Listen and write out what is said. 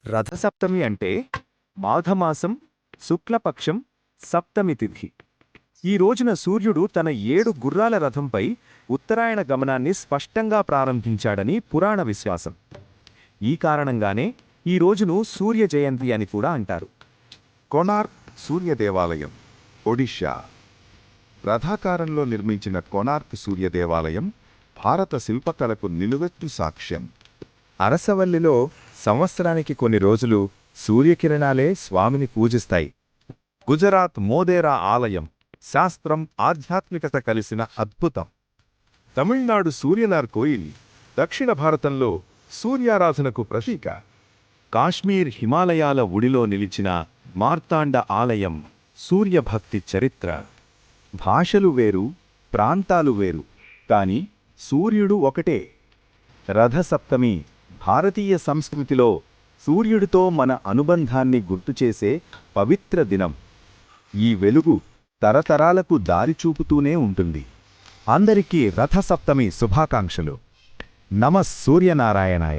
రథసప్తమి అంటే మాఘమాసం శుక్లపక్షం సప్తమి తిథి. ఈ రోజున సూర్యుడు తన 7 గుర్రాల రథంపై ఉత్తరాయణ గమనాన్ని స్పష్టంగా ప్రారంభించాడని పురాణ విశ్వాసం. ఈ కారణంగానే ఈ రోజును సూర్య జయంతి అని కూడా అంటారు. కోణార్క్ సూర్య దేవాలయం, ఒడిషా. రథాకారంలో నిర్మించిన కోణార్క్ సూర్య దేవాలయం భారత శిల్పకళకు నిలువెత్తు సాక్ష్యం. అరసవల్లిలో సంవత్సరానికి కొన్ని రోజులు సూర్యకిరణాలే స్వామిని పూజిస్తాయి. గుజరాత్ మోదేరా ఆలయం శాస్త్రం ఆధ్యాత్మికత కలిసిన అద్భుతం. తమిళనాడు సూర్యనార్ కోయిల్ దక్షిణ భారతంలో సూర్యారాధనకు ప్రతీక. కాశ్మీర్ హిమాలయాల ఉడిలో నిలిచిన మార్తాండ ఆలయం సూర్యభక్తి చరిత్ర. భాషలు వేరు, ప్రాంతాలు వేరు, కాని సూర్యుడు ఒకటే. రథసప్తమి భారతీయ సంస్కృతిలో సూర్యుడితో మన అనుబంధాన్ని గుర్తుచేసే పవిత్ర దినం. ఈ వెలుగు తరతరాలకు దారి చూపుతూనే ఉంటుంది. అందరికీ రథసప్తమి శుభాకాంక్షలు. నమః సూర్యనారాయణాయ.